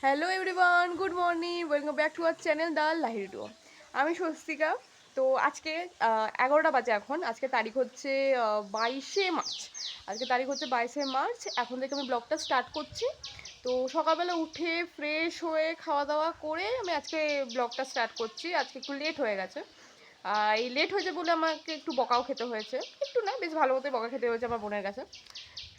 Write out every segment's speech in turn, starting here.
Hello everyone, good morning, welcome back to our channel the Lahiri two. আমি স্বস্তিকা। তো আজকে 11টা বাজে এখন। আজকে তারিখ হচ্ছে 22শে মার্চ। আজকে তারিখ হচ্ছে 22শে মার্চ। এখন থেকে আমি ব্লগটা স্টার্ট করছি। তো সকালবেলা উঠে ফ্রেশ হয়ে খাওয়া দাওয়া করে আমি আজকে ব্লগটা স্টার্ট করছি। আজকে একটু লেট হয়ে গেছে। এই লেট হয়েছে বলে আমাকে একটু বকাও খেতে হয়েছে। একটু না, বেশ ভালো মতোই বকা খেতে হয়েছে আমার বোনের কাছে।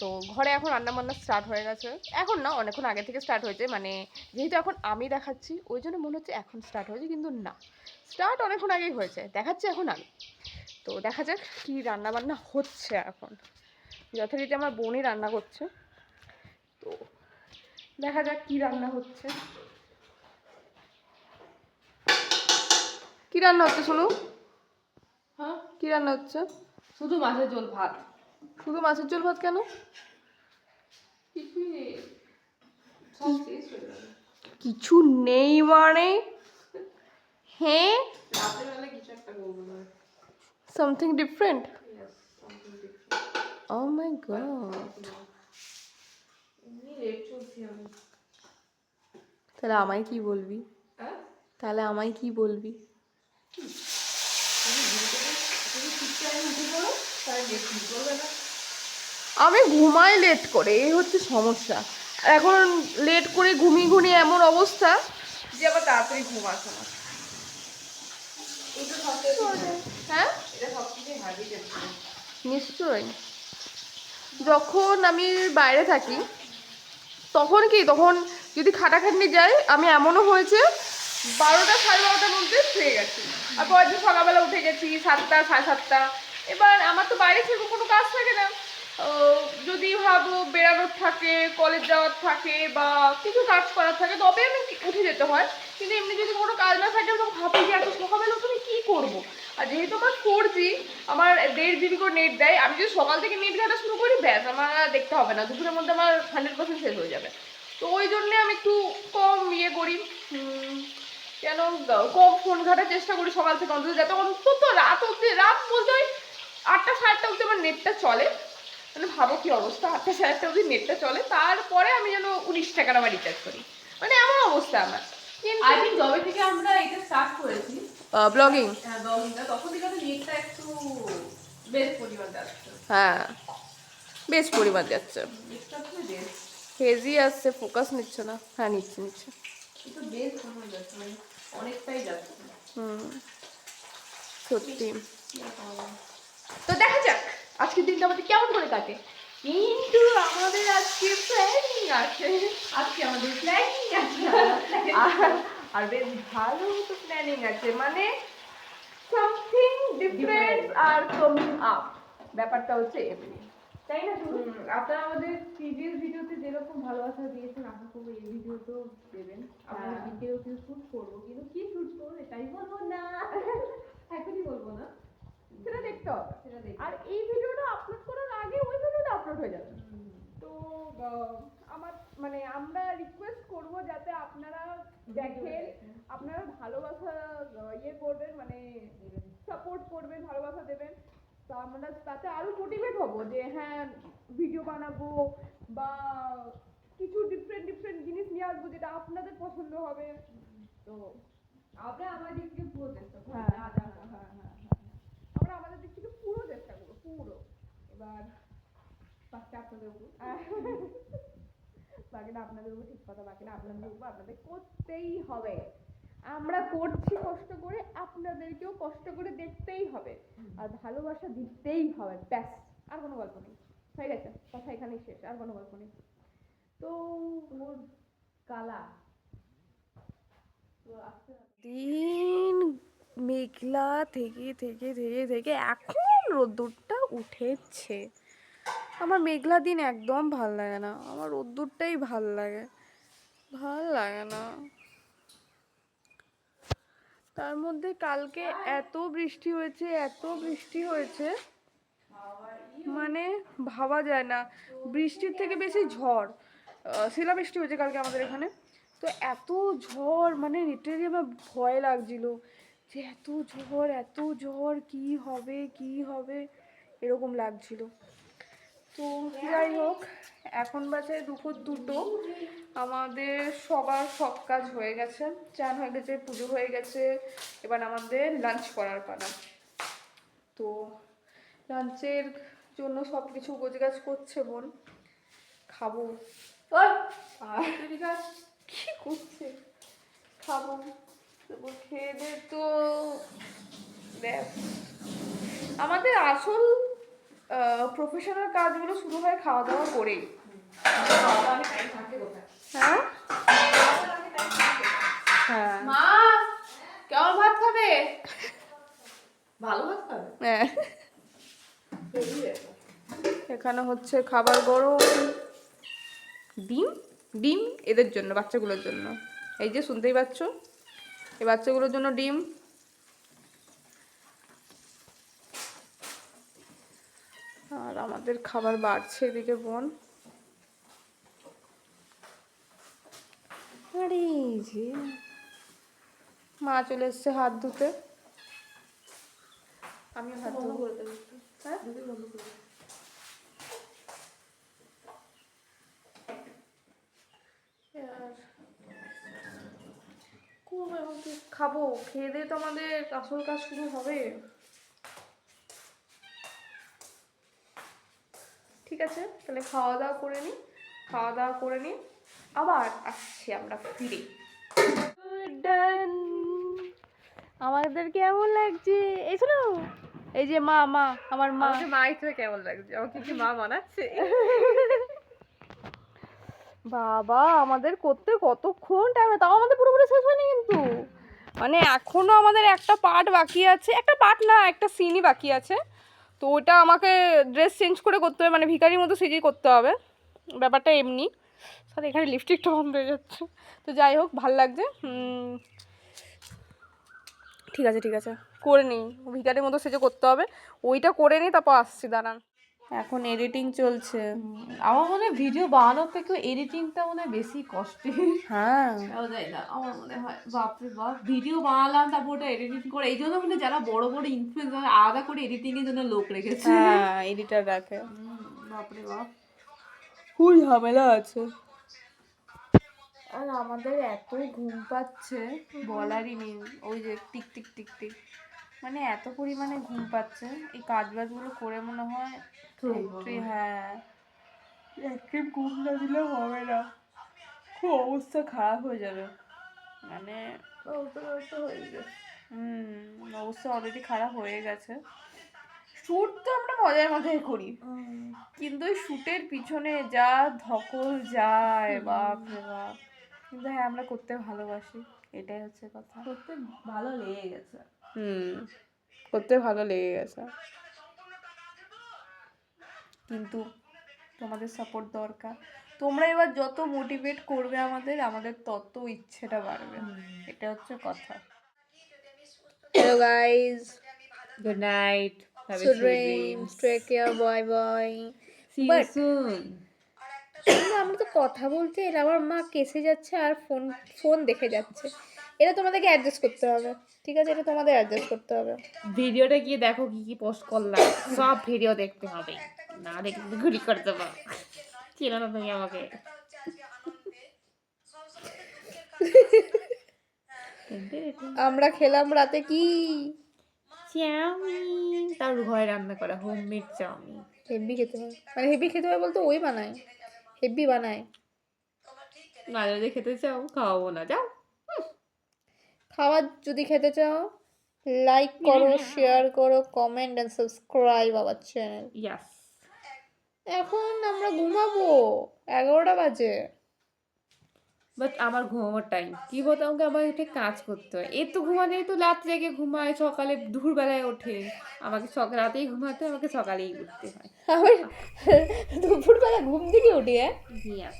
তো ঘরে এখন রান্নাবান্না স্টার্ট হয়ে গেছে। এখন না, অনেকক্ষণ আগে থেকে স্টার্ট হয়েছে, মানে যেহেতু এখন আমি দেখাচ্ছি ওই জন্য মনে হচ্ছে এখন স্টার্ট হয়েছে, কিন্তু না, স্টার্ট অনেকক্ষণ আগেই হয়েছে, দেখাচ্ছি এখন আমি। তো দেখা যাক কী রান্নাবান্না হচ্ছে এখন। যথারীতি আমার বোনই রান্না করছে, তো দেখা যাক কী রান্না হচ্ছে। কী রান্না হচ্ছে শুনু? হ্যাঁ, কী রান্না হচ্ছে? শুধু মাছের ঝোল ভাত। শুধু মাছের ঝোল ভাত কেন? কিছুই নেই, সব শেষ হয়ে গেল। কিছু নেই মানে? হ্যাঁ, রাতের বেলা কিছু একটা করবো না। Something different. Yes, something different. ও মাই গড। এমনি লেট চলছি আমি। তাহলে আমায় কি বলবি? হ্যাঁ, তাহলে আমায় কি বলবি? তুমি ঠিক টাইমে উঠে পড়ো, তাহলে লেট ফিল করবে না। আমি ঘুমাই লেট করে, এই হচ্ছে সমস্যা। এখন লেট করে ঘুমিয়ে ঘুমিয়ে এমন অবস্থা যে আবার তাড়াতাড়ি ঘুম আসে না। এটা সবথেকে হ্যাঁ, এটা সবথেকে হ্যাবিট আছে। নিশ্চয়ই। যখন আমি বাইরে থাকি তখন কি, তখন যদি খাটাখাটনি যায়, আমি এমনও হয়েছে 12টা সাড়ে 12টার মধ্যে শুয়ে গেছি, আর পরের দিন সকালবেলা উঠে গেছি 7টা সাড়ে 7টা। এবার আমার তো বাইরে সেরকম কোনো কাজ থাকে না। যদি ভাবো বেড়ানোর থাকে, কলেজ যাওয়ার থাকে বা কিছু কাজ করার থাকে, তবে আমি উঠে যেতে হয়। কিন্তু এমনি যদি কোনো কাজ না থাকে তখন ভাবি যে এত সকালবেলা উঠে আমি কী করবো। আর যেহেতু আমার 4G, আমার 1.5 GB করে নেট দেয়, আমি যদি সকাল থেকে নেট ঘাটা শুরু করি, ব্যাস আমার আর দেখতে হবে না, দুপুরের মধ্যে আমার 100% শেষ হয়ে যাবে। তো ওই জন্যে আমি একটু কম ইয়ে করি, কেন কম ফোন ঘাটার চেষ্টা করি সকাল থেকে, অন্তত যাতে অন্তত রাত অবধি, রাত বলতে ওই 8টা সাড়ে 8টা অবধি আমার নেটটা চলে। মানে ভাবো কি অবস্থা, 8টা সাড়ে 8টা অবধি নেটটা চলে, তারপরে আমি যেন 19 টাকার আমার রিচার্জ করি, মানে এমন অবস্থা আমার। আই থিঙ্ক যবে থেকে আমরা এটা স্টার্ট করেছি ব্লগিং, ব্লগিংটা, তখন থেকে তো নেটটা একটু বেশ পরিমাণ যাচ্ছে। হ্যাঁ বেশ পরিমাণ যাচ্ছে, নেটটা তো বেশ, হেজি আসছে, ফোকাস নিচ্ছে না। হ্যাঁ, নিচ্ছে নিচ্ছে। এটা বেশ পরিমাণ যাচ্ছে, মানে অনেকটাই যাচ্ছে। হুম, সত্যি। তো দেখা যাক আজকের দিনটা আমাদের কেমন করে কাটে। কিন্তু আমাদের আজকে প্ল্যানিং আছে, আজকে আমাদের প্ল্যানিং আছে। আর বেশ ভালো তো প্ল্যানিং আছে, মানে something different are coming up, ব্যাপারটা হচ্ছে এমনি, তাই না? আপনারা আমাদের প্রিভিয়াস ভিডিওতে যেরকম ভালোবাসা দিয়েছেন, আশা করবো এই ভিডিওতেও দেবেন। আমরা বিকেলেও কিছু শুট করবো, কিন্তু কি শুট করবো এটাই বলবো না, এখনই বলবো না, সেটা দেখতে হবে। সেটা দেখবো। আর এই ভিডিওটা আপলোড করার আগে ওই ভিডিওটা আপলোড হয়ে যাবে। তো আমার মানে আমরা রিকোয়েস্ট করব যাতে আপনারা দেখেন, আপনারা ভালোবাসা ইয়ে করবেন, মানে সাপোর্ট করবেন, ভালোবাসা দেবেন। তো আমরা তাতে আরো মোটিভেট হব যে হ্যাঁ ভিডিও বানাবো বা কিছু ডিফারেন্ট ডিফারেন্ট জিনিস নিয়ে আসবো যেটা আপনাদের পছন্দ হবে। তো আমরা আমার দিক থেকে পুরো চেষ্টা করবো। হ্যাঁ হ্যাঁ হ্যাঁ হ্যাঁ হ্যাঁ, আমরা আমাদের দিক থেকে পুরো চেষ্টা করবো, পুরো। এবার ফার্স্টে আপনাদের উপর, বাকিটা আপনাদের উপর, ঠিক কথা, বাকিটা আপনাদের উপর, আপনাদের করতেই হবে। আমরা করছি কষ্ট করে, আপনাদেরকেও কষ্ট করে দেখতেই হবে, আর ভালোবাসা দিতেই হবে, ব্যাস। আর কোনো গল্প নেই, হয়ে গেছে কথা, এখানেই শেষ, আর কোনো গল্প নেই। তো তোর কালা দিন মেঘলা থেকে থেকে থেকে থেকে এখন রোদ্দুরটা উঠেছে। আমার মেঘলা দিন একদম ভাল লাগে না, আমার রোদ্দুরটাই ভাল লাগে, ভাল লাগে না। তার মধ্যে কালকে এত বৃষ্টি হয়েছে, এত বৃষ্টি হয়েছে, মানে ভাবা যায় না। বৃষ্টির থেকে বেশি ঝড়, শিলাবৃষ্টি হয়েছে কালকে আমাদের এখানে। তো এত ঝড়, মানে লিটারালি আমার ভয় লাগছিল যে এত ঝড়, এত ঝড়, কি হবে কি হবে, এরকম লাগছিল। তো যাই হোক, এখন বাজে দুপুর 2টো। আমাদের সবার সব কাজ হয়ে গেছে, চান হয়ে গেছে, পুজো হয়ে গেছে, এবার আমাদের লাঞ্চ করার পালা। তো লাঞ্চের জন্য সব কিছু গোছগাছ করছে বোন, খাবো। আর কি করছে, খাবো, তারপর খেয়ে দে। তো ব্যাস, আমাদের আসল প্রফেশনাল কাজগুলো শুরু হয় খাওয়া দাওয়া করেই। হ্যাঁ হ্যাঁ, মা কেমন ভাত খাবে? ভালো ভাত খাবে? হ্যাঁ। এখানে হচ্ছে খাবার গরম, ডিম ডিম এদের জন্য, বাচ্চাগুলোর জন্য। এই যে শুনতেই পাচ্ছ, এই বাচ্চাগুলোর জন্য ডিম। আর আমাদের খাবার বাড়ছে এদিকে বোন। আরে এই যে মা চলে এসছে হাত ধুতে, আমিও হাত ধুবো। হ্যাঁ, আর করবো এখন কি, খাবো, খেয়ে দিয়ে তো আমাদের আসল কাজ শুরু হবে। ঠিক আছে, তাহলে খাওয়া দাওয়া করে নিই, খাওয়া দাওয়া করে নিই, আবার আসছি আমরা ফিরে। ডান, আমাদের কেমন লাগছে? এই শোনো, এই যে মা, আমার মা। মাই তো কেমন লাগছে? আমাকে কি মা মানাচ্ছে? বাবা, আমাদের করতে কতক্ষণ টাইম, তাও আমাদের পুরোপুরি শেষ হয়নি কিন্তু। মানে এখনো আমাদের একটা পার্ট বাকি আছে, একটা পার্ট না, একটা সিনই বাকি আছে। তো ওটা আমাকে ড্রেস চেঞ্জ করে করতে হবে, মানে ভিখারির মতো সেজেই করতে হবে। ব্যাপারটা এমনি। স্যার এখানে লিপস্টিকটা বন্ধ হয়ে যাচ্ছে। তো যাই হোক, ভাল লাগছে। ঠিক আছে ঠিক আছে, করে নিই, ভিখারির মতো সেজে করতে হবে। ওইটা করে নিই, তারপর আসছি, দাঁড়ান। এখন এডিটিং চলছে। আমার মনে হয় ভিডিও বানানোর থেকেও এডিটিংটা মনে হয় বেশি কষ্টের। হ্যাঁ, তাই না? আমার মনে হয় বাপরে বাপ, ভিডিও বানালাম তারপর ওটা এডিটিং করে, এই জন্য মানে যারা বড় বড় ইনফ্লুয়েন্সার আলাদা করে এডিটিং এর জন্য লোক রেখেছে। হ্যাঁ, এডিটার রাখে। বাপরে বাপ। খুব ঝামেলা আছে। আর আমাদের এত ঘুম পাচ্ছে বলারই নেই, ওই যে টিক টিক টিক টিক, মানে এত পরিমাণে ঘুম পাচ্ছে। এই কাজ বাজগুলো করে মনে হয় একটু, হ্যাঁ, একটু ঘুম না দিলে হবে না, খুব অবস্থা খারাপ হয়ে যাবে। মানে অবস্থা অলরেডি খারাপ হয়ে গেছে। শ্যুট তো আমরা মজার মজাই করি, কিন্তু ওই শ্যুটের পিছনে যা ধকল যায়, বাপ রে বাপ। কিন্তু হ্যাঁ, আমরা করতে ভালোবাসি, এটাই হচ্ছে কথা। করতে ভালো লেগে গেছে। করতে ভালো লেগে গেছে, কিন্তু তোমাদের সাপোর্ট দরকার। তোমরা এবার যত মোটিভেট করবে আমাদের, আমাদের তত ইচ্ছেটা বাড়বে, এটা হচ্ছে কথা। Hello guys, good night, have a sweet sweet dreams, dreams, take care, bye bye. See you But soon. শুধু আমরা তো কথা বলতে, এরা আমার মা কেসে যাচ্ছে আর ফোন ফোন দেখে যাচ্ছে। এটা তোমাদেরকে অ্যাডজাস্ট করতে হবে, ঠিক আছে? এটা তোমাদের অ্যাডজাস্ট করতে হবে। ভিডিওটা গিয়ে দেখো কি কি পোস্ট করলাম, সব ভিডিও দেখতে হবে, না দেখলে ঘুরি করে দেবো। চেনো না তুমি আমাকে। আমরা খেলাম রাতে কি? চাউমিন, তার ঘরে রান্না করা হোমমেড চাউমিন। হেভি খেতে হয়, মানে হেভি খেতে হয় বলতে ওই বানায়, হেভি বানায়। মাঝে মাঝে খেতে চাও, খাওয়াবো না, যাও। খাবার যদি খেতে চাও, লাইক করো, শেয়ার করো, comment and subscribe our channel. Yes. এখন আমরা ঘুমাবো, 11টা বাজে। বাট আমার ঘুমানোর টাইম কি বলতো, আমাকে আবার উঠে কাজ করতে হয়। এর তো ঘুমানেই তো রাত জেগে ঘুমায়, সকালে দুপুরবেলায় ওঠে। আমাকে রাতেই ঘুমাতে হয়, আমাকে সকালেই উঠতে হয়। আমি দুপুরবেলা ঘুম থেকে উঠি, হ্যাঁ ইয়াস।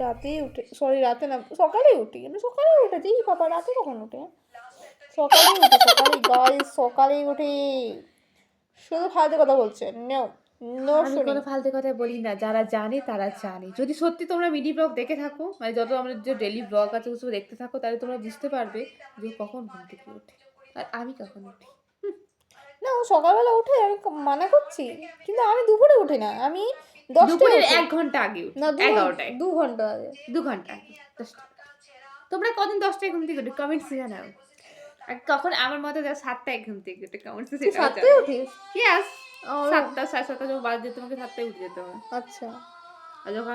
রাতেই উঠে, সরি রাতে না, সকালে উঠি। আমি সকালে উঠেছি বাবা, রাতে কখন উঠে? সকালেই উঠি, সকালেই গাইস, সকালেই উঠি। শুধু ফালতু কথা বলছে, নো নো আমি শুনি। কোনো ফালতু কথা বলি না, যারা জানে তারা জানে। যদি সত্যি তোমরা মিনি ব্লগ দেখে থাকো, মানে যত আমাদের যে ডেলি ব্লগ আছে ওসব দেখতে থাকো, তাহলে তোমরা বুঝতে পারবে যে কখন ঘুম থেকে ওঠে আর আমি কখন উঠি। না ও সকালবেলা উঠে আমি মানা করছি, কিন্তু আমি দুপুরে উঠি না, আমি 10টায় দুপুরের উঠি। 1 ঘন্টা আগে উঠি, না 11টায়, 2 ঘন্টা আগে। 2 ঘন্টা আগে, 10টা। তোমরা কদিন 10টায় ঘুম থেকে উঠো কমেন্টসে জানাও। আর কখন আমার মতে 7টায় ঘুম থেকে উঠে কমেন্টসে তুই সেটাও 7টায় জানাও। উঠিস? ইয়েস, আমার 7টা 7:30 যখন বাজে তোমাকে 7টায় উঠে যেতে হবে। আচ্ছা। আর যখন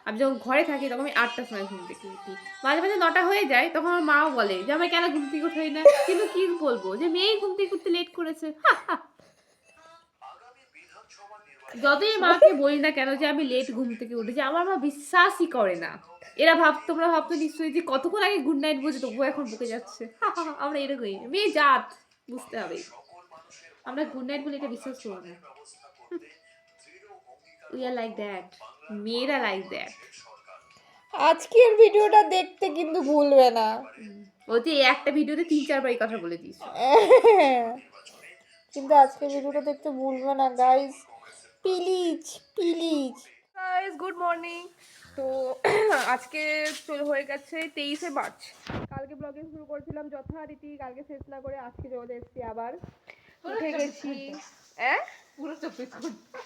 আমি যখন ঘরে থাকি তখন আমি 8টার সময় ঘুম থেকে উঠি। মাঝে মাঝে 9টা হয়ে যায়, তখন আমার মাও বলে যে আমি কেন ঘুম থেকে উঠাই না, কিন্তু কি বলবো যে মেয়েই ঘুম থেকে উঠতে লেট করেছে। যতই মাকে বলি না কেন যে আমি লেট ঘুম থেকে উঠেছি, আমার মা বিশ্বাসই করে না। তোমরা ভাবতো নিশ্চয়ই যে কতক্ষণ আগে গুড নাইট বলছে তবুও এখন বকে যাচ্ছে। আমরা এরকমই মেয়ে জাত, বুঝতে হবে। আমরা গুড নাইট বলে এটা বিশ্বাস করবো না। উই আর লাইক দ্যাট, মেয়েরা লাইক দ্যাট। আজকের ভিডিওটা দেখতে কিন্তু ভুলবে না। ও যে একটা ভিডিওতে 3-4 বার এই কথা বলে দিস। কিন্তু আজকের ভিডিওটা দেখতে ভুলবে না guys, please please. Guys good morning. তো আজকে হয়ে গেছে 23শে মার্চ। কালকে ব্লগিং শুরু করেছিলাম যথারীতি, কালকে শেষ না করে আজকে চলে এসেছি আবার। উঠে গেছি পুরো 24 ঘন্টা,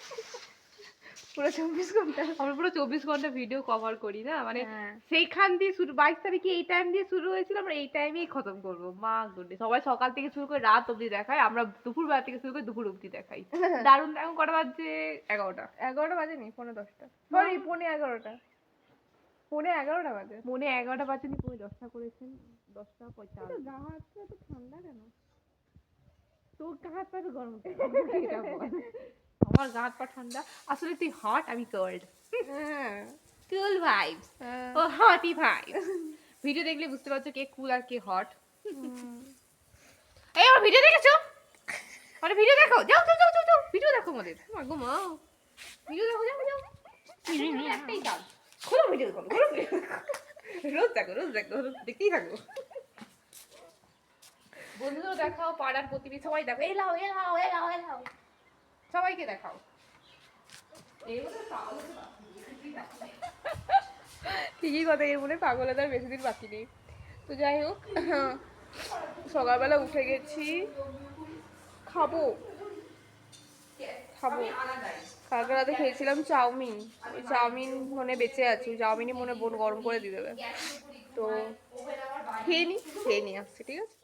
পুরো 24 ঘন্টা। আমরা পুরো 24 ঘন্টা ভিডিও কভার করি না, মানে হ্যাঁ। সেইখান দিয়ে শুরু 22 তারিখে এই টাইম দিয়ে শুরু হয়েছিল, আমরা এই টাইমেই খতম করবো। মা গুড্ডে, সবাই সকাল থেকে শুরু করে রাত অবধি দেখায়, আমরা দুপুর বেলা থেকে শুরু করে দুপুর অবধি দেখাই। দারুণ। এখন কটা বাজছে? 11টা। 11টা বাজেনি, 11:10। সরি 11:15। 11:15 বাজে। মনে 11টা বাজেনি, পরে 10টা করেছেন। 10:45। গা হাতটা এত ঠান্ডা কেন? তোর গা হাত পা তো গরম উঠে গেছে, এটা বল। আমার গা হাত পা ঠান্ডা, আসলে তুই হট, আমি কোল্ড। হ্যাঁ। কুল ভাইবস, হ্যাঁ। ও হটই ভাইবস। ভিডিও দেখলে বুঝতে পারছো কে কুল আর কে হট। এই আমার ভিডিও দেখেছো? মানে ভিডিও দেখো, যাও যাও যাও যাও, ভিডিও দেখো আমাদের। মাগো মা, ভিডিও দেখো, যাও যাও। একটাই কাজ, খোলো ভিডিও দেখো, খোলো ভিডিও দেখো। রোজ দেখো, রোজ দেখো, রোজ দেখতেই থাকো। বন্ধুদেরও দেখাও, পাড়ার প্রতিবেশী সবাই দেখো, এলাও এলাও এলাও এলাও, সবাইকে দেখাও। ঠিকই কথা, এর মনে পাগল হতে আর বেশি দিন বাকি নেই। তো যাই হোক, সকালবেলা উঠে গেছি, খাবো। কালকে রাতে খেয়েছিলাম চাউমিন, ওই চাউমিন মনে বেঁচে আছে, ওই চাউমিনই মনে বোন গরম করে দিয়ে দেবে। তো খেয়ে নিই আসছি, ঠিক আছে?